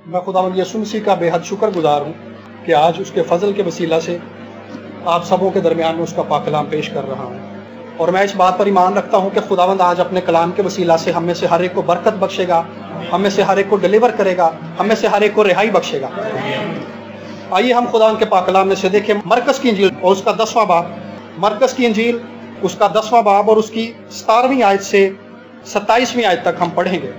میں خداوند یسوع مسیح کا بے حد شکر گزار ہوں کہ آج اس کے فضل کے وسیلہ سے آپ سبوں کے درمیان میں اس کا پاک کلام پیش کر رہا ہوں، اور میں اس بات پر ایمان رکھتا ہوں کہ خداوند آج اپنے کلام کے وسیلہ سے ہم میں سے ہر ایک کو برکت بخشے گا، ہم میں سے ہر ایک کو ڈیلیور کرے گا، ہم میں سے ہر ایک کو رہائی بخشے گا۔ آئیے ہم خداوند کے پاک کلام میں سے دیکھیں مرکز کی انجیل اور اس کا 10واں باب، مرکز کی انجیل اس کا 10واں باب اور اس کی 17ویں آیت سے 27ویں آیت تک ہم پڑھیں گے۔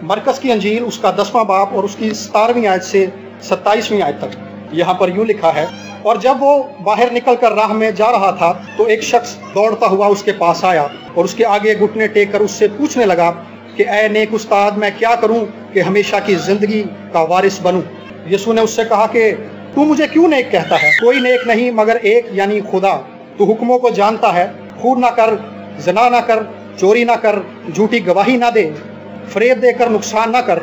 مرکز کی انجیل اس کا 10واں باب اور اس کی 17ویں آیت سے 27ویں آیت تک یہاں پر یوں لکھا ہے، اور جب وہ باہر نکل کر راہ میں جا رہا تھا تو ایک شخص دوڑتا ہوا اس کے پاس آیا اور اس کے آگے گھٹنے ٹیک کر اس سے پوچھنے لگا کہ اے نیک استاد، میں کیا کروں کہ ہمیشہ کی زندگی کا وارث بنوں؟ یسوع نے اس سے کہا کہ تو مجھے کیوں نیک کہتا ہے؟ کوئی نیک نہیں مگر ایک، یعنی خدا۔ تو حکموں کو جانتا ہے، خون نہ کر، زنا نہ کر، چوری نہ کر، جھوٹی گواہی نہ دے، فریب دے کر نقصان نہ کر،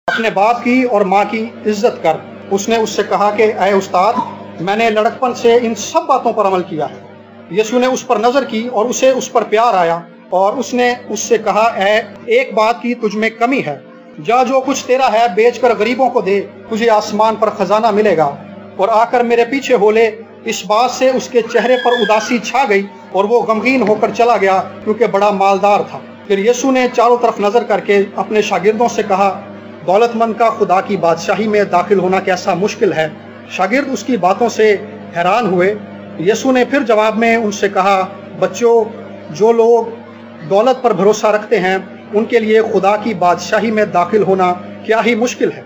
اپنے باپ کی اور ماں کی عزت کر۔ اس نے اس سے کہا کہ اے استاد، میں نے لڑکپن سے ان سب باتوں پر عمل کیا ہے۔ یسوع نے اس پر نظر کی اور اسے اس پر پیار آیا، اور اس نے اس سے کہا اے ایک بات کی تجھ میں کمی ہے، جا جو کچھ تیرا ہے بیچ کر غریبوں کو دے، تجھے آسمان پر خزانہ ملے گا، اور آ کر میرے پیچھے ہو لے۔ اس بات سے اس کے چہرے پر اداسی چھا گئی اور وہ غمگین ہو کر چلا گیا کیونکہ بڑا مالدار تھا۔ پھر یسوع نے چاروں طرف نظر کر کے اپنے شاگردوں سے کہا، دولت مند کا خدا کی بادشاہی میں داخل ہونا کیسا مشکل ہے۔ شاگرد اس کی باتوں سے حیران ہوئے۔ یسوع نے پھر جواب میں ان سے کہا، بچوں، جو لوگ دولت پر بھروسہ رکھتے ہیں ان کے لیے خدا کی بادشاہی میں داخل ہونا کیا ہی مشکل ہے۔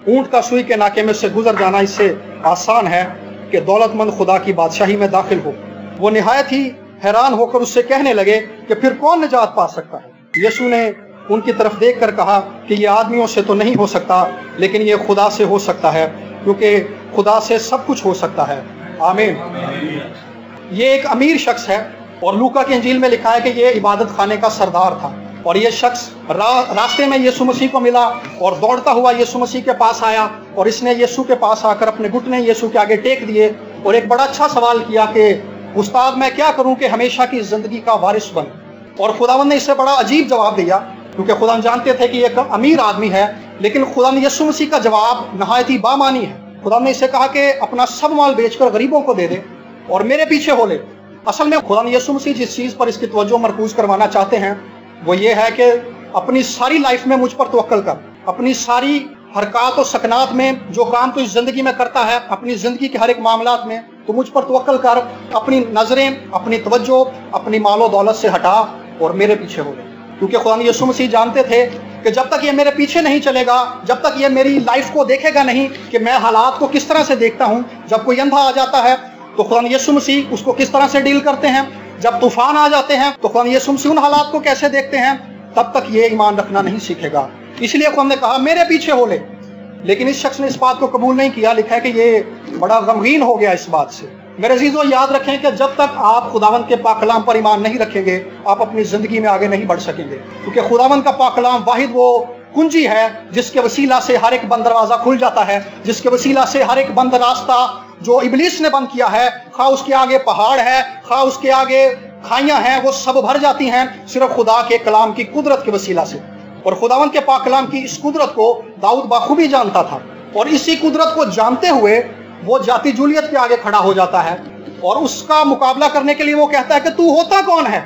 اونٹ کا سوئی کے ناکے میں سے گزر جانا اس سے آسان ہے کہ دولت مند خدا کی بادشاہی میں داخل ہو۔ وہ نہایت ہی حیران ہو کر اس سے کہنے لگے کہ پھر کون نجات پا سکتا ہے؟ یسوع نے ان کی طرف دیکھ کر کہا کہ یہ آدمیوں سے تو نہیں ہو سکتا، لیکن یہ خدا سے ہو سکتا ہے، کیونکہ خدا سے سب کچھ ہو سکتا ہے۔ آمین۔ یہ ایک امیر شخص ہے، اور لوکا کی انجیل میں لکھا ہے کہ یہ عبادت خانے کا سردار تھا، اور یہ شخص راستے میں یسوع مسیح کو ملا اور دوڑتا ہوا یسوع مسیح کے پاس آیا، اور اس نے یسوع کے پاس آ کر اپنے گھٹنے یسوع کے آگے ٹیک دیے اور ایک بڑا اچھا سوال کیا کہ استاد، میں کیا کروں کہ ہمیشہ کی زندگی کا وارث بنوں؟ اور خداوند نے اسے بڑا عجیب جواب دیا، کیونکہ خدا جانتے تھے کہ یہ ایک امیر آدمی ہے، لیکن خدا نے یسوع مسیح کا جواب نہایت ہی بامانی ہے۔ خدا نے اسے کہا کہ اپنا سب مال بیچ کر غریبوں کو دے دے اور میرے پیچھے ہو لے۔ اصل میں خدا نے یسوع مسیح جس چیز پر اس کی توجہ مرکوز کروانا چاہتے ہیں وہ یہ ہے کہ اپنی ساری لائف میں مجھ پر توکل کر، اپنی ساری حرکات و سکنات میں جو کام تو اس زندگی میں کرتا ہے، اپنی زندگی کے ہر ایک معاملات میں تو مجھ پر توکل کر، اپنی نظریں، اپنی توجہ اپنی مال و دولت سے ہٹا اور میرے پیچھے ہو لے۔ کیونکہ خدا نے یسوع مسیح جانتے تھے کہ جب تک یہ میرے پیچھے نہیں چلے گا، جب تک یہ میری لائف کو دیکھے گا نہیں کہ میں حالات کو کس طرح سے دیکھتا ہوں۔ جب کوئی اندھا آ جاتا ہے تو خدا نے یسوع مسیح اس کو کس طرح سے ڈیل کرتے ہیں، جب طوفان آ جاتے ہیں تو خدا نے یسوع مسیح ان حالات کو کیسے دیکھتے ہیں، تب تک یہ ایمان رکھنا نہیں سیکھے گا۔ اس لیے خدا نے کہا میرے پیچھے ہو لے، لیکن اس شخص نے اس بات کو قبول نہیں کیا۔ لکھا ہے کہ یہ بڑا غمگین ہو گیا اس بات سے۔ میرے عزیزو، یاد رکھیں کہ جب تک آپ خداوند کے پاک کلام پر ایمان نہیں رکھیں گے، آپ اپنی زندگی میں آگے نہیں بڑھ سکیں گے، کیونکہ خداوند کا پاک کلام واحد وہ کنجی ہے جس کے وسیلہ سے ہر ایک بند دروازہ کھل جاتا ہے، جس کے وسیلہ سے ہر ایک بند راستہ جو ابلیس نے بند کیا ہے، خواہ اس کے آگے پہاڑ ہے، خواہ اس کے آگے کھائیاں ہیں، وہ سب بھر جاتی ہیں صرف خدا کے کلام کی قدرت کے وسیلہ سے۔ اور خداوند کے پاک کلام کی اس قدرت کو داؤد بخوبی جانتا تھا، اور اسی قدرت کو جانتے ہوئے وہ جاتی جولیت کے آگے کھڑا ہو جاتا ہے، اور اس کا مقابلہ کرنے کے لیے وہ کہتا ہے کہ تو ہوتا کون ہے؟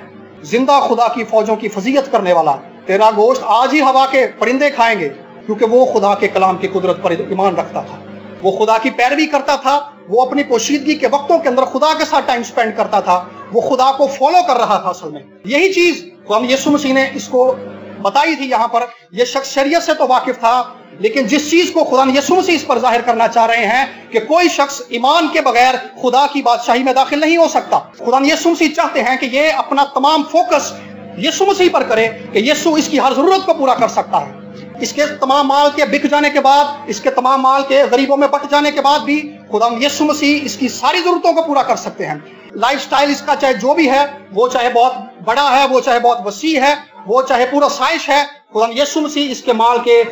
زندہ خدا کی فوجوں کی فضیلت کرنے والا، تیرا گوشت آج ہی ہوا کے پرندے کھائیں گے۔ کیونکہ وہ خدا کے کلام کی قدرت پر ایمان رکھتا تھا، وہ خدا کی پیروی کرتا تھا، وہ اپنی پوشیدگی کے وقتوں کے اندر خدا کے ساتھ ٹائم سپینڈ کرتا تھا، وہ خدا کو فالو کر رہا تھا۔ اصل میں یہی چیز خدا یسوع مسیح نے اس کو بتائی تھی۔ یہاں پر یہ شخص شریعت سے تو واقف تھا، لیکن جس چیز کو خدا یسوع مسیح اس پر ظاہر کرنا چاہ رہے ہیں کہ کوئی شخص ایمان کے بغیر خدا کی بادشاہی میں داخل نہیں ہو سکتا۔ خدا یسوع مسیح چاہتے ہیں کہ یہ اپنا تمام فوکس یسوع مسیح پر کرے کہ یسوع اس کی ہر ضرورت کو پورا کر سکتا ہے۔ اس کے تمام مال کے بک جانے کے بعد، اس کے تمام مال کے غریبوں میں بٹ جانے کے بعد بھی خدا یسوع مسیح اس کی ساری ضرورتوں کو پورا کر سکتے ہیں۔ لائف سٹائل اس کا چاہے جو بھی ہے، وہ چاہے بہت بڑا ہے، وہ چاہے بہت وسیع ہے، وہ چاہے پورا سائش ہے، خدا یسوع مسیح اس کے مال کے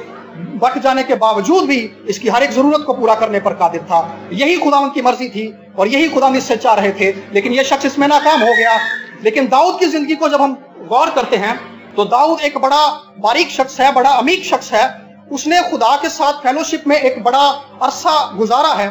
بٹ جانے کے باوجود بھی اس کی ہر ایک ضرورت کو پورا کرنے پر قادر تھا۔ یہی خداوند کی مرضی تھی اور یہی خدا اس سے چاہ رہے تھے، لیکن یہ شخص اس میں ناکام ہو گیا۔ لیکن داؤد کی زندگی کو جب ہم غور کرتے ہیں تو داؤد ایک بڑا باریک شخص ہے، بڑا عمیق شخص ہے، اس نے خدا کے ساتھ فیلوشپ میں ایک بڑا عرصہ گزارا ہے،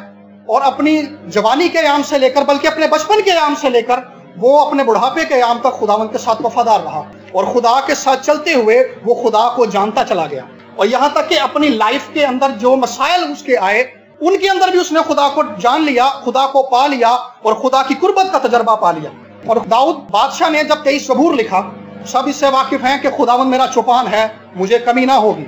اور اپنی جوانی کے ایام سے لے کر بلکہ اپنے بچپن کے ایام سے لے کر وہ اپنے بڑھاپے کے ایام تک خداوند کے ساتھ وفادار رہا، اور خدا کے ساتھ چلتے ہوئے وہ خدا کو جانتا چلا گیا، اور یہاں تک کہ اپنی لائف کے اندر جو مسائل اس کے آئے ان کے اندر بھی اس نے خدا کو جان لیا، خدا کو پا لیا، اور خدا کی قربت کا تجربہ پا لیا۔ اور داؤد بادشاہ نے جب 23 زبور لکھا، سب اس سے واقف ہیں کہ خداوند میرا چوپان ہے، مجھے کمی نہ ہوگی۔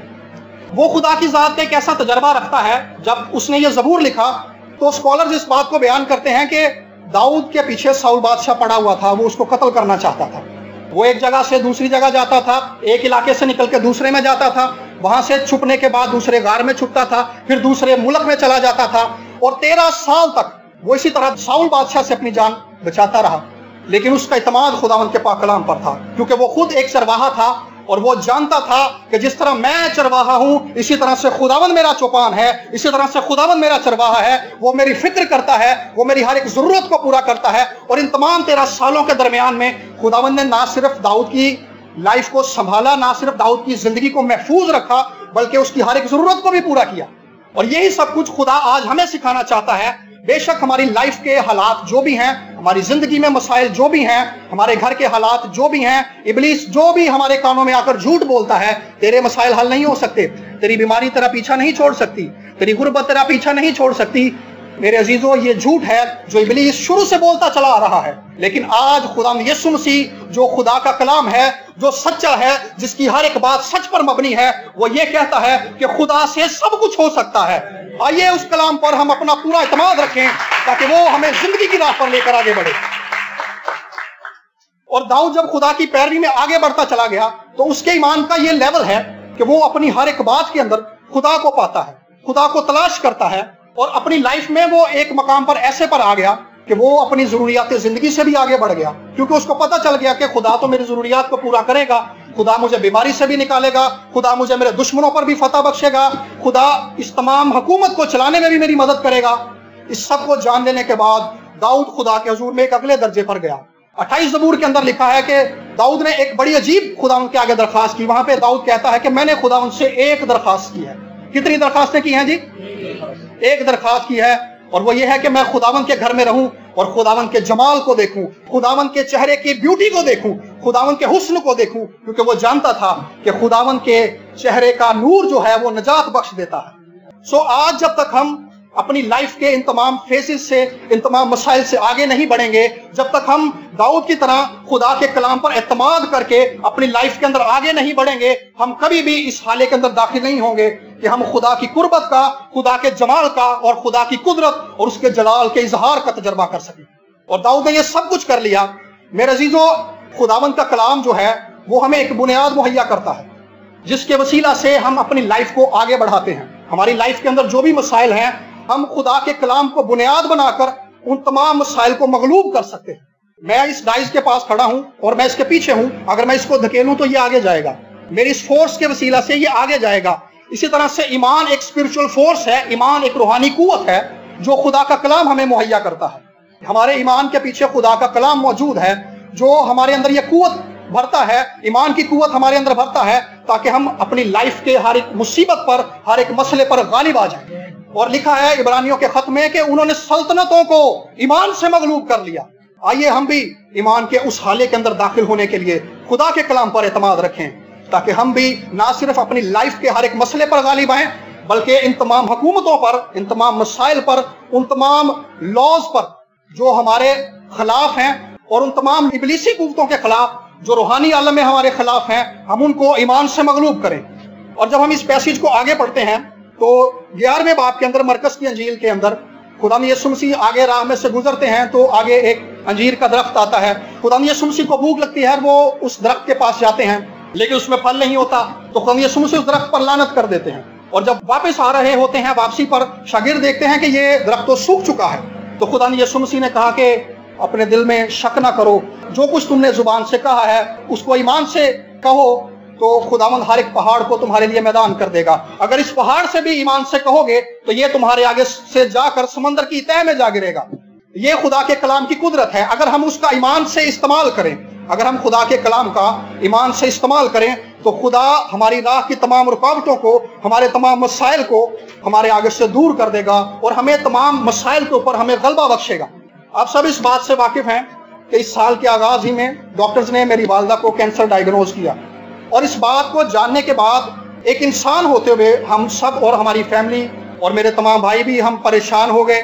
وہ خدا کی ذات کا ایک ایسا تجربہ رکھتا ہے۔ جب اس نے یہ زبور لکھا تو اسکالرز اس بات کو بیان کرتے ہیں کہ داؤد کے پیچھے ساؤل بادشاہ پڑا ہوا تھا، وہ اس کو قتل کرنا چاہتا تھا۔ وہ ایک جگہ سے دوسری جگہ جاتا تھا، ایک علاقے سے نکل کے دوسرے میں جاتا تھا، وہاں سے چھپنے کے بعد دوسرے غار میں چھپتا تھا، پھر دوسرے ملک میں چلا جاتا تھا، اور 13 سال تک وہ اسی طرح ساؤل بادشاہ سے اپنی جان بچاتا رہا۔ لیکن اس کا اعتماد خداوند کے پاک کلام پر تھا، کیونکہ وہ خود ایک چرواہا تھا، اور وہ جانتا تھا کہ جس طرح میں چرواہا ہوں اسی طرح سے خداوند میرا چوپان ہے، اسی طرح سے خداوند میرا چرواہا ہے، وہ میری فکر کرتا ہے، وہ میری ہر ایک ضرورت کو پورا کرتا ہے۔ اور ان تمام 13 سالوں کے درمیان میں خداوند نے نہ صرف داؤد کی لائف کو سنبھالا، نہ صرف داؤد کی زندگی کو محفوظ رکھا، بلکہ اس کی ہر ایک ضرورت کو بھی پورا کیا۔ اور یہی سب کچھ خدا آج ہمیں سکھانا چاہتا ہے۔ بے شک ہماری لائف کے حالات جو بھی ہیں، ہماری زندگی میں مسائل جو بھی ہیں، ہمارے گھر کے حالات جو بھی ہیں، ابلیس جو بھی ہمارے کانوں میں آ کر جھوٹ بولتا ہے، تیرے مسائل حل نہیں ہو سکتے، تیری بیماری تیرا پیچھا نہیں چھوڑ سکتی، تیری غربت تیرا پیچھا نہیں چھوڑ سکتی، میرے عزیزو یہ جھوٹ ہے جو ابلیس شروع سے بولتا چلا آ رہا ہے۔ لیکن آج خدا یسوع مسیح جو خدا کا کلام ہے، جو سچا ہے، جس کی ہر ایک بات سچ پر مبنی ہے، وہ یہ کہتا ہے کہ خدا سے سب کچھ ہو سکتا ہے۔ آئیے اس کلام پر ہم اپنا پورا اعتماد رکھیں تاکہ وہ ہمیں زندگی کی راہ پر لے کر آگے بڑھے۔ اور داؤد جب خدا کی پیروی میں آگے بڑھتا چلا گیا تو اس کے ایمان کا یہ لیول ہے کہ وہ اپنی ہر ایک بات کے اندر خدا کو پاتا ہے، خدا کو تلاش کرتا ہے، اور اپنی لائف میں وہ ایک مقام پر ایسے پر آ گیا کہ وہ اپنی ضروریات زندگی سے بھی آگے بڑھ گیا، کیونکہ اس کو پتہ چل گیا کہ خدا تو میری ضروریات کو پورا کرے گا، خدا مجھے بیماری سے بھی نکالے گا، خدا مجھے میرے دشمنوں پر بھی فتح بخشے گا، خدا اس تمام حکومت کو چلانے میں بھی میری مدد کرے گا۔ اس سب کو جان لینے کے بعد داؤد خدا کے حضور میں ایک اگلے درجے پر گیا۔ 28 زبور کے اندر لکھا ہے کہ داؤد نے ایک بڑی عجیب خدا ان کے آگے درخواست کی۔ وہاں پہ داؤد کہتا ہے کہ میں نے خدا ان سے ایک درخواست کی ہے۔ کتنی درخواستیں کی ہیں جی؟ ایک درخواست کی ہے، اور وہ یہ ہے کہ میں خداوند کے گھر میں رہوں اور خداوند کے جمال کو دیکھوں، خداوند کے چہرے کی بیوٹی کو دیکھوں، خداوند کے حسن کو دیکھوں، کیونکہ وہ جانتا تھا کہ خداوند کے چہرے کا نور جو ہے وہ نجات بخش دیتا ہے۔ آج جب تک ہم اپنی لائف کے ان تمام فیسز سے، ان تمام مسائل سے آگے نہیں بڑھیں گے، جب تک ہم داؤد کی طرح خدا کے کلام پر اعتماد کر کے اپنی لائف کے اندر آگے نہیں بڑھیں گے، ہم کبھی بھی اس حالے کے اندر داخل نہیں ہوں گے کہ ہم خدا کی قربت کا، خدا کے جمال کا اور خدا کی قدرت اور اس کے جلال کے اظہار کا تجربہ کر سکیں۔ اور داؤد نے یہ سب کچھ کر لیا۔ میرے عزیزو، خداوند کا کلام جو ہے وہ ہمیں ایک بنیاد مہیا کرتا ہے جس کے وسیلہ سے ہم اپنی لائف کو آگے بڑھاتے ہیں۔ ہماری لائف کے اندر جو بھی مسائل ہیں، ہم خدا کے کلام کو بنیاد بنا کر ان تمام مسائل کو مغلوب کر سکتے ہیں۔ میں اس ڈائز کے پاس کھڑا ہوں اور میں اس کے پیچھے ہوں، اگر میں اس کو دھکیلوں تو یہ آگے جائے گا، میری اس فورس کے وسیلہ سے یہ آگے جائے گا۔ اسی طرح سے ایمان ایک اسپرچل فورس ہے، ایمان ایک روحانی قوت ہے جو خدا کا کلام ہمیں مہیا کرتا ہے۔ ہمارے ایمان کے پیچھے خدا کا کلام موجود ہے جو ہمارے اندر یہ قوت بھرتا ہے، ایمان کی قوت ہمارے اندر بھرتا ہے تاکہ ہم اپنی لائف کے ہر ایک مصیبت پر، ہر ایک مسئلے پر غالب آ جائیں۔ اور لکھا ہے عبرانیوں کے خط میں کہ انہوں نے سلطنتوں کو ایمان سے مغلوب کر لیا۔ آئیے ہم بھی ایمان کے اس حالے کے اندر داخل ہونے کے لیے خدا کے کلام پر اعتماد رکھیں تاکہ ہم بھی نہ صرف اپنی لائف کے ہر ایک مسئلے پر غالب آئیں، بلکہ ان تمام حکومتوں پر، ان تمام مسائل پر، ان تمام لاز پر جو ہمارے خلاف ہیں، اور ان تمام ابلیسی قوتوں کے خلاف جو روحانی عالم میں ہمارے خلاف ہیں، ہم ان کو ایمان سے مغلوب کریں۔ اور جب ہم اس پیسیج کو آگے پڑھتے ہیں تو 11ویں باب کے اندر، مرکز کی انجیل کے اندر، خدا یسوع مسیح آگے راہ میں سے گزرتے ہیں تو آگے ایک انجیر کا درخت آتا ہے۔ خدا یسوع مسیح کو بھوک لگتی ہے، وہ اس درخت کے پاس جاتے ہیں لیکن اس میں پھل نہیں ہوتا، تو خدا یسوع مسیح اس درخت پر لعنت کر دیتے ہیں۔ اور جب واپس آ رہے ہوتے ہیں، واپسی پر شاگرد دیکھتے ہیں کہ یہ درخت تو سوکھ چکا ہے، تو خدا یسوع مسیح نے کہا کہ اپنے دل میں شک نہ کرو، جو کچھ تم نے زبان سے کہا ہے اس کو ایمان سے کہو تو خداوند ہر ایک پہاڑ کو تمہارے لیے میدان کر دے گا۔ اگر اس پہاڑ سے بھی ایمان سے کہو گے تو یہ تمہارے آگے سے جا کر سمندر کی تہہ میں جا گرے گا۔ یہ خدا کے کلام کی قدرت ہے۔ اگر ہم اس کا ایمان سے استعمال کریں، اگر ہم خدا کے کلام کا ایمان سے استعمال کریں تو خدا ہماری راہ کی تمام رکاوٹوں کو، ہمارے تمام مسائل کو ہمارے آگے سے دور کر دے گا اور ہمیں تمام مسائل کے اوپر ہمیں غلبہ بخشے گا۔ آپ سب اس بات سے واقف ہیں کہ اس سال کے آغاز ہی میں ڈاکٹرز نے میری والدہ کو کینسر ڈائیگنوز کیا، اور اس بات کو جاننے کے بعد ایک انسان ہوتے ہوئے ہم سب اور ہماری فیملی اور میرے تمام بھائی بھی ہم پریشان ہو گئے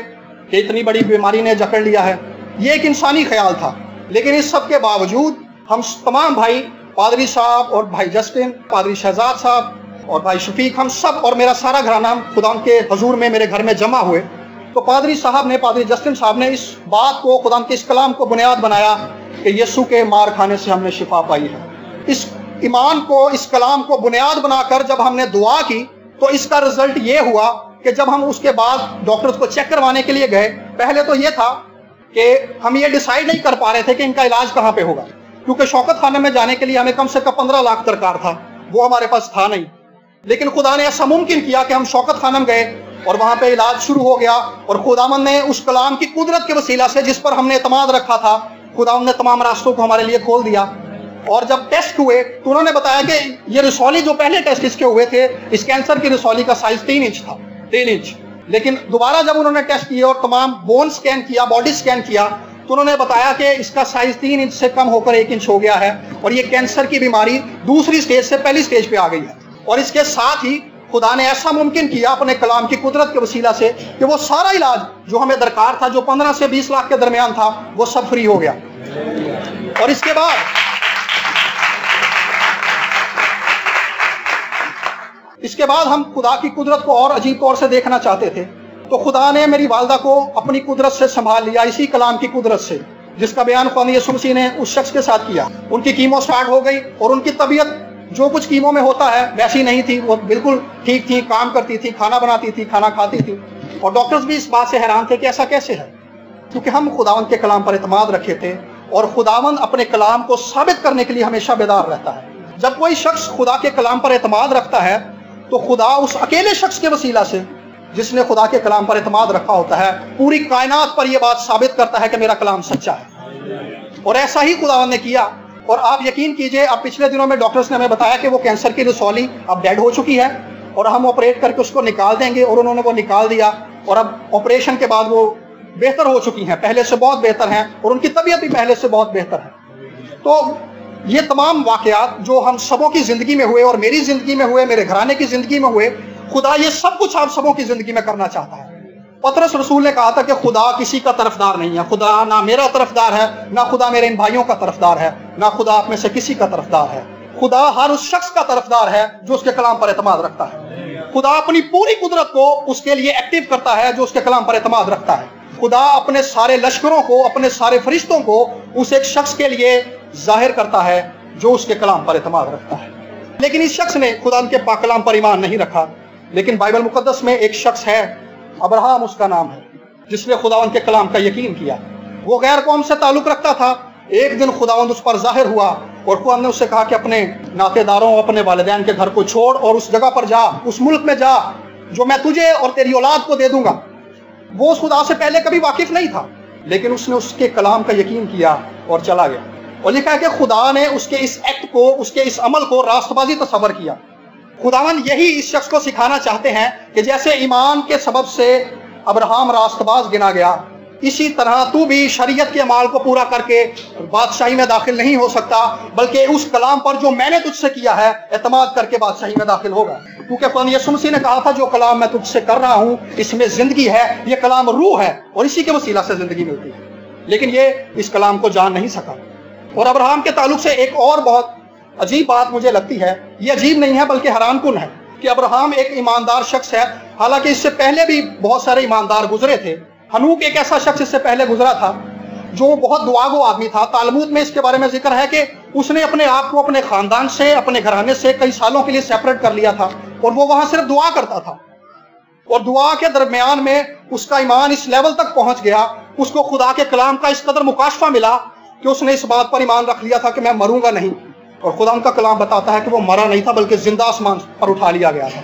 کہ اتنی بڑی بیماری نے جکڑ لیا ہے۔ یہ ایک انسانی خیال تھا، لیکن اس سب کے باوجود ہم تمام بھائی، پادری صاحب اور بھائی جسٹن، پادری شہزاد صاحب اور بھائی شفیق، ہم سب اور میرا سارا گھرانہ خدا کے حضور میں میرے گھر میں جمع ہوئے۔ تو پادری صاحب نے، پادری جسٹن صاحب نے اس بات کو، خدا کے اس کلام کو بنیاد بنایا کہ یسوع کے مار کھانے سے ہم نے شفا پائی ہے۔ اس ایمان کو، اس کلام کو بنیاد بنا کر جب ہم نے دعا کی تو اس کا رزلٹ یہ ہوا کہ جب ہم اس کے بعد ڈاکٹرز کو چیک کروانے کے لیے گئے، پہلے تو یہ تھا کہ ہم یہ ڈیسائیڈ نہیں کر پا رہے تھے کہ ان کا علاج کہاں پہ ہوگا، کیونکہ شوکت خانے میں جانے کے لیے ہمیں کم سے کم 15 لاکھ درکار تھا، وہ ہمارے پاس تھا نہیں۔ لیکن خدا نے ایسا ممکن کیا کہ ہم شوکت خانہ میں گئے اور وہاں پہ علاج شروع ہو گیا، اور خداوند نے اس کلام کی قدرت کے وسیلہ سے جس پر ہم نے اعتماد رکھا تھا، خداوند نے تمام راستوں کو ہمارے لیے کھول دیا۔ اور جب ٹیسٹ ہوئے تو انہوں نے بتایا کہ یہ رسولی، جو پہلے ٹیسٹ اس کے ہوئے تھے، اس کینسر کی رسولی کا سائز 3 انچ تھا، 3 انچ۔ لیکن دوبارہ جب انہوں نے ٹیسٹ کیا اور تمام بون سکین کیا، باڈی سکین کیا، تو انہوں نے بتایا کہ اس کا سائز 3 انچ سے کم ہو کر 1 انچ ہو گیا ہے، اور یہ کینسر کی بیماری دوسری سٹیج سے پہلی سٹیج پہ آ گئی ہے۔ اور اس کے ساتھ ہی خدا نے ایسا ممکن کیا اپنے کلام کی قدرت کے وسیلہ سے کہ وہ سارا علاج جو ہمیں درکار تھا، جو 15 سے 20 لاکھ کے درمیان تھا، وہ سب فری ہو گیا۔ اور اس کے بعد ہم خدا کی قدرت کو اور عجیب طور سے دیکھنا چاہتے تھے، تو خدا نے میری والدہ کو اپنی قدرت سے سنبھال لیا، اسی کلام کی قدرت سے، جس کا بیان خدا یسوع مسیح نے اس شخص کے ساتھ کیا۔ ان کی کیمو سٹارٹ ہو گئی اور ان کی طبیعت جو کچھ کیمو میں ہوتا ہے ویسی نہیں تھی، وہ بالکل ٹھیک تھی، کام کرتی تھی، کھانا بناتی تھی، کھانا کھاتی تھی۔ اور ڈاکٹرز بھی اس بات سے حیران تھے کہ ایسا کیسے ہے، کیونکہ ہم خداوند کے کلام پر اعتماد رکھے تھے، اور خداوند اپنے کلام کو ثابت کرنے کے لیے ہمیشہ بیدار رہتا ہے۔ جب کوئی شخص خدا کے کلام پر اعتماد رکھتا ہے تو خدا اس اکیلے شخص کے وسیلہ سے جس نے خدا کے کلام پر اعتماد رکھا ہوتا ہے، پوری کائنات پر یہ بات ثابت کرتا ہے کہ میرا کلام سچا ہے۔ اور ایسا ہی خداوند نے کیا۔ اور آپ یقین کیجئے، اب پچھلے دنوں میں ڈاکٹرز نے ہمیں بتایا کہ وہ کینسر کی رسولی اب ڈیڈ ہو چکی ہے، اور ہم آپریٹ کر کے اس کو نکال دیں گے، اور انہوں نے وہ نکال دیا، اور اب آپریشن کے بعد وہ بہتر ہو چکی ہیں، پہلے سے بہت بہتر ہیں، اور ان کی طبیعت بھی پہلے سے بہت بہتر ہے۔ تو یہ تمام واقعات جو ہم سبوں کی زندگی میں ہوئے، اور میری زندگی میں ہوئے، میرے گھرانے کی زندگی میں ہوئے، خدا یہ سب کچھ آپ سبوں کی زندگی میں کرنا چاہتا ہے۔ پطرس رسول نے کہا تھا کہ خدا کسی کا طرفدار نہیں ہے، خدا نہ میرا طرفدار ہے، نہ خدا میرے ان بھائیوں کا طرفدار ہے، نہ خدا آپ میں سے کسی کا طرفدار ہے۔ خدا ہر اس شخص کا طرفدار ہے جو اس کے کلام پر اعتماد رکھتا ہے۔ خدا اپنی پوری قدرت کو اس کے لیے ایکٹیو کرتا ہے جو اس کے کلام پر اعتماد رکھتا ہے۔ خدا اپنے سارے لشکروں کو، اپنے سارے فرشتوں کو اس ایک شخص کے لیے ظاہر کرتا ہے جو اس کے کلام پر اعتماد رکھتا ہے۔ لیکن اس شخص نے خدا کے پاک کلام پر ایمان نہیں رکھا۔ لیکن بائبل مقدس میں ایک شخص ہے، ابراہم اس کا نام ہے، جس نے خداوند کے کلام کا یقین کیا۔ وہ غیر قوم سے تعلق رکھتا تھا۔ ایک دن خداوند اس پر ظاہر ہوا، اور خداوند نے اس سے کہا کہ اپنے ناطے داروں، اپنے والدین کے گھر کو چھوڑ اور اس جگہ پر جا، اس ملک میں جا جو میں تجھے اور تیری اولاد کو دے دوں گا۔ وہ اس خدا سے پہلے کبھی واقف نہیں تھا، لیکن اس نے اس کے کلام کا یقین کیا اور چلا گیا۔ اور لکھا ہے کہ خدا نے اس کے اس ایکٹ کو، اس کے اس عمل کو راست بازی تصور کیا۔ خداوند یہی اس شخص کو سکھانا چاہتے ہیں کہ جیسے ایمان کے سبب سے ابراہم راست باز گنا گیا، اسی طرح تو بھی شریعت کے اعمال کو پورا کر کے بادشاہی میں داخل نہیں ہو سکتا، بلکہ اس کلام پر جو میں نے تجھ سے کیا ہے اعتماد کر کے بادشاہی میں داخل ہوگا۔ کیونکہ خدا یسوع مسیح نے کہا تھا جو کلام میں تجھ سے کر رہا ہوں اس میں زندگی ہے، یہ کلام روح ہے، اور اسی کے وسیلہ سے زندگی ملتی ہے۔ لیکن یہ اس کلام کو جان نہیں سکا۔ اور ابراہم کے تعلق سے ایک اور بہت عجیب بات مجھے لگتی ہے، یہ عجیب نہیں ہے بلکہ حیران کن ہے، کہ ابراہم ایک ایماندار شخص ہے، حالانکہ اس سے پہلے بھی بہت سارے ایماندار گزرے تھے۔ ہنوک ایک ایسا شخص اس سے پہلے گزرا تھا جو بہت دعاگو آدمی تھا۔ تالمود میں اس کے بارے میں ذکر ہے کہ اس نے اپنے آپ کو اپنے خاندان سے، اپنے گھرانے سے کئی سالوں کے لیے سیپریٹ کر لیا تھا، اور وہ وہاں صرف دعا کرتا تھا، اور دعا کے درمیان میں اس کا ایمان اس لیول تک پہنچ گیا، اس کو خدا کے کلام کا اس قدر مکاشفہ ملا کہ اس نے اس بات پر ایمان رکھ لیا تھا کہ میں مروں گا نہیں۔ اور خدا ان کا کلام بتاتا ہے کہ وہ مرا نہیں تھا بلکہ زندہ آسمان پر اٹھا لیا گیا تھا۔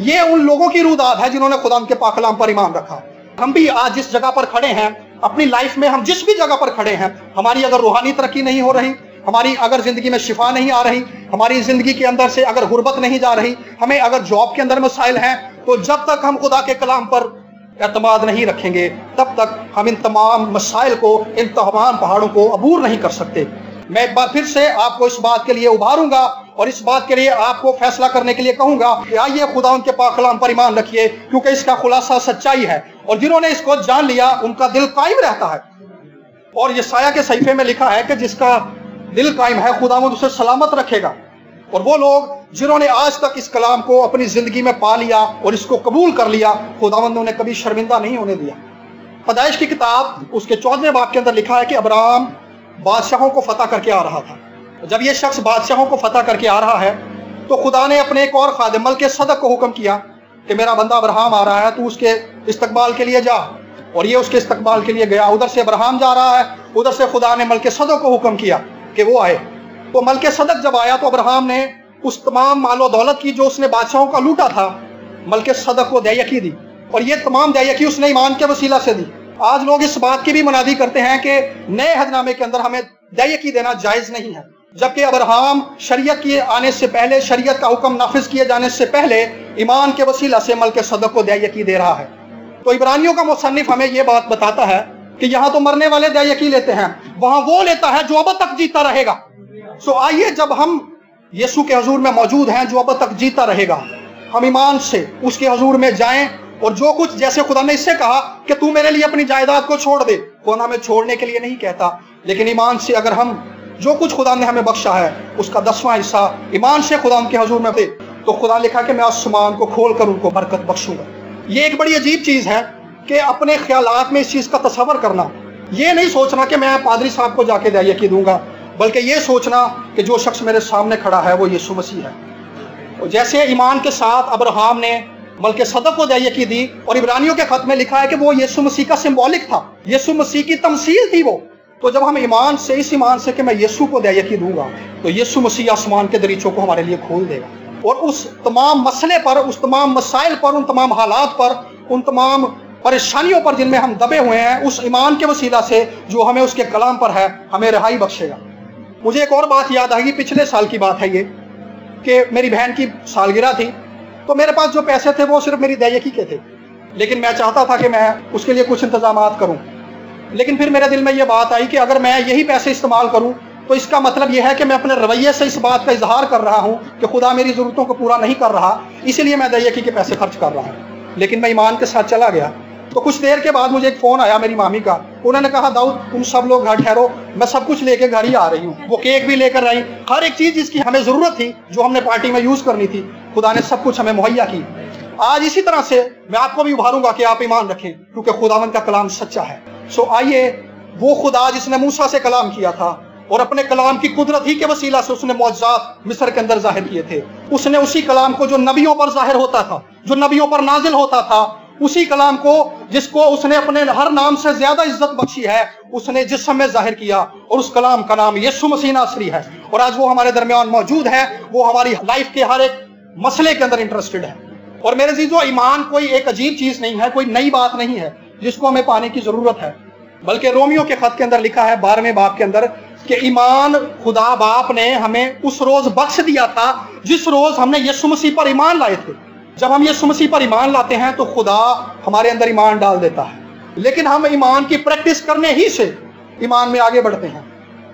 یہ ان لوگوں کی روداد ہے جنہوں نے خدا کے پاک کلام پر ایمان رکھا۔ ہم بھی آج جس جگہ پر کھڑے ہیں اپنی لائف میں، ہم جس بھی جگہ پر کھڑے ہیں، ہماری اگر روحانی ترقی نہیں ہو رہی، ہماری اگر زندگی میں شفا نہیں آ رہی، ہماری زندگی کے اندر سے اگر غربت نہیں جا رہی، ہمیں اگر جاب کے اندر مسائل ہیں، تو جب تک ہم خدا کے کلام پر اعتماد نہیں رکھیں گے تب تک ہم ان تمام مسائل کو، ان تمام پہاڑوں کو عبور نہیں کر سکتے۔ میں ایک بار پھر سے آپ کو اس بات کے لیے ابھاروں گا اور اس بات کے لیے آپ کو فیصلہ کرنے کے لیے کہوں گا کہ آئیے خدا ان کے پاک کلام پر ایمان رکھیے، کیونکہ اس کا خلاصہ سچائی ہے، اور جنہوں نے اس کو جان لیا ان کا دل قائم رہتا ہے۔ اور یسایہ کے صحیفے میں لکھا ہے کہ جس کا دل قائم ہے خداوند اسے سلامت رکھے گا۔ اور وہ لوگ جنہوں نے آج تک اس کلام کو اپنی زندگی میں پا لیا اور اس کو قبول کر لیا، خداوند انہیں کبھی شرمندہ نہیں ہونے دیا۔ پیدائش کی کتاب اس کے 14ویں باب کے اندر لکھا ہے کہ ابراہم بادشاہوں کو فتح کر کے آ رہا تھا۔ جب یہ شخص بادشاہوں کو فتح کر کے آ رہا ہے تو خدا نے اپنے ایک اور خادم ملک صدق کو حکم کیا کہ میرا بندہ ابراہم آ رہا ہے، تو اس کے استقبال کے لیے جا۔ اور یہ اس کے استقبال کے لیے گیا۔ ادھر سے ابراہم جا رہا ہے، ادھر سے خدا نے ملک صدق کو حکم کیا کہ وہ آئے۔ تو ملک صدق جب آیا تو ابراہم نے اس تمام مال و دولت کی جو اس نے بادشاہوں کا لوٹا تھا ملک صدق کو دیکی دی، اور یہ تمام دیکی اس نے ایمان کے وسیلہ سے دی۔ آج لوگ اس بات کی بھی منادی کرتے ہیں کہ نئے عہد نامے کے اندر ہمیں دیکی دینا جائز نہیں ہے، جبکہ ابراہم شریعت کے آنے سے پہلے، شریعت کا حکم نافذ کیے جانے سے پہلے ایمان کے وسیلہ سے ملک صدق کو دیکی دے رہا ہے۔ تو عبرانیوں کا مصنف ہمیں یہ بات بتاتا ہے کہ یہاں تو مرنے والے دیکی لیتے ہیں، وہاں وہ لیتا ہے جو اب تک جیتا رہے گا۔ سو آئیے جب ہم یسوع کے حضور میں موجود ہیں جو اب تک جیتا رہے گا، ہم ایمان سے اس کے حضور میں جائیں، اور جو کچھ جیسے خدا نے اس سے کہا کہ تو میرے لیے اپنی جائیداد کو چھوڑ دے، خدا ہمیں چھوڑنے کے لیے نہیں کہتا، لیکن ایمان سے اگر ہم جو کچھ خدا نے ہمیں بخشا ہے اس کا 10واں حصہ ایمان سے خدا ان کے حضور میں دے، تو خدا لکھا کہ میں آسمان کو کھول کر ان کو برکت بخشوں گا۔ یہ ایک بڑی عجیب چیز ہے کہ اپنے خیالات میں اس چیز کا تصور کرنا، یہ نہیں سوچنا کہ میں پادری صاحب کو جا کے دیکی دوں گا، بلکہ یہ سوچنا کہ جو شخص میرے سامنے کھڑا ہے وہ یسوع مسیح ہے۔ اور جیسے ایمان کے ساتھ ابراہم نے ملک صدق کو دیکی دی، اور عبرانیوں کے خط میں لکھا ہے کہ وہ یسوع مسیح کا سمبولک تھا، یسوع مسیح کی تمثیل تھی وہ۔ تو جب ہم ایمان سے، اس ایمان سے کہ میں یسوع کو دیکی دوں گا، تو یسوع مسیح آسمان کے دریچوں کو ہمارے لیے کھول دے گا، اور اس تمام مسئلے پر، اس تمام مسائل پر، ان تمام حالات پر، ان تمام پریشانیوں پر جن میں ہم دبے ہوئے ہیں، اس ایمان کے وسیلہ سے جو ہمیں اس کے کلام پر ہے، ہمیں رہائی بخشے گا۔ مجھے ایک اور بات یاد آئی، پچھلے سال کی بات ہے یہ، کہ میری بہن کی سالگرہ تھی، تو میرے پاس جو پیسے تھے وہ صرف میری دیکی کے تھے، لیکن میں چاہتا تھا کہ میں اس کے لیے کچھ انتظامات کروں، لیکن پھر میرے دل میں یہ بات آئی کہ اگر میں یہی پیسے استعمال کروں تو اس کا مطلب یہ ہے کہ میں اپنے رویے سے اس بات کا اظہار کر رہا ہوں کہ خدا میری ضرورتوں کو پورا نہیں کر رہا، اسی لیے میں دیکی کے پیسے خرچ کر رہا ہوں۔ لیکن میں ایمان کے ساتھ چلا گیا، تو کچھ دیر کے بعد مجھے ایک فون آیا میری مامی کا، انہوں نے کہا داؤد تم سب لوگ گھر ٹھہرو، میں سب کچھ لے کے گھر ہی آ رہی ہوں۔ وہ کیک بھی لے کر آئی، ہر ایک چیز جس کی ہمیں ضرورت تھی، جو ہم نے پارٹی میں یوز کرنی تھی، خدا نے سب کچھ ہمیں مہیا کی۔ آج اسی طرح سے میں آپ کو بھی ابھاروں گا کہ آپ ایمان رکھیں، کیونکہ خداوند کا کلام سچا ہے۔ سو آئیے وہ خدا جس نے موسیٰ سے کلام کیا تھا اور اپنے کلام کی قدرت ہی کے وسیلہ سے اس نے معجزات مصر کے اندر ظاہر کیے تھے، اس نے اسی کلام کو جو نبیوں پر ظاہر ہوتا تھا، جو نبیوں پر نازل ہوتا تھا، اسی کلام کو جس کو اس نے اپنے ہر نام سے زیادہ عزت بخشی ہے، اس نے جسم میں ظاہر کیا، اور اس کلام کا نام یسوع مسیح ناصری ہے، اور آج وہ ہمارے درمیان موجود ہے، وہ ہماری لائف کے ہر ایک مسئلے کے اندر انٹرسٹڈ ہے۔ اور میرے عزیزو، ایمان کوئی ایک عجیب چیز نہیں ہے، کوئی نئی بات نہیں ہے جس کو ہمیں پانے کی ضرورت ہے، بلکہ رومیو کے خط کے اندر لکھا ہے 12ویں باب کے اندر کہ ایمان خدا باپ نے ہمیں اس روز بخش دیا تھا جس روز ہم نے یسوع مسیح پر ایمان لائے تھے۔ جب ہم یسوع مسیح پر ایمان لاتے ہیں تو خدا ہمارے اندر ایمان ڈال دیتا ہے، لیکن ہم ایمان کی پریکٹس کرنے ہی سے ایمان میں آگے بڑھتے ہیں،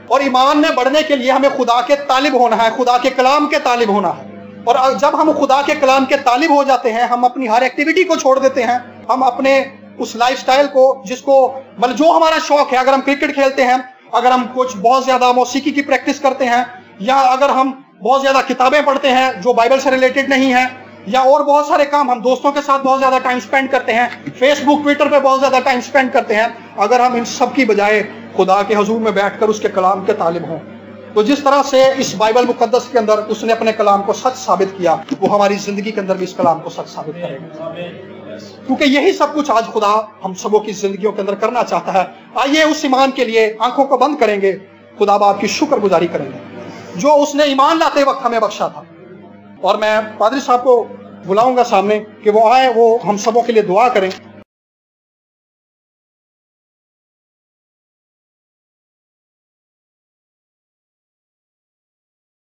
اور ایمان میں بڑھنے کے لیے ہمیں خدا کے طالب ہونا ہے، خدا کے کلام کے طالب ہونا ہے۔ اور جب ہم خدا کے کلام کے طالب ہو جاتے ہیں، ہم اپنی ہر ایکٹیویٹی کو چھوڑ دیتے ہیں، ہم اپنے اس لائف سٹائل کو جس کو مطلب جو ہمارا شوق ہے، اگر ہم کرکٹ کھیلتے ہیں، اگر ہم کچھ بہت زیادہ موسیقی کی پریکٹس کرتے ہیں، یا اگر ہم بہت زیادہ کتابیں پڑھتے ہیں جو بائبل سے ریلیٹڈ نہیں ہیں، یا اور بہت سارے کام، ہم دوستوں کے ساتھ بہت زیادہ ٹائم سپینڈ کرتے ہیں، فیس بک ٹویٹر پہ بہت زیادہ ٹائم سپینڈ کرتے ہیں، اگر ہم ان سب کی بجائے خدا کے حضور میں بیٹھ کر اس کے کلام کے طالب ہوں، تو جس طرح سے اس بائبل مقدس کے اندر اس نے اپنے کلام کو سچ ثابت کیا، وہ ہماری زندگی کے اندر بھی اس کلام کو سچ ثابت کرے گا، کیونکہ یہی سب کچھ آج خدا ہم سبوں کی زندگیوں کے اندر کرنا چاہتا ہے۔ آئیے اس ایمان کے لیے آنکھوں کو بند کریں گے، خدا باپ کی شکر گزاری کریں گے جو اس نے ایمان لاتے وقت ہمیں بخشا تھا۔ اور میں پادری صاحب کو بلاؤں گا سامنے کہ وہ آئے، وہ ہم سبوں کے لیے دعا کریں۔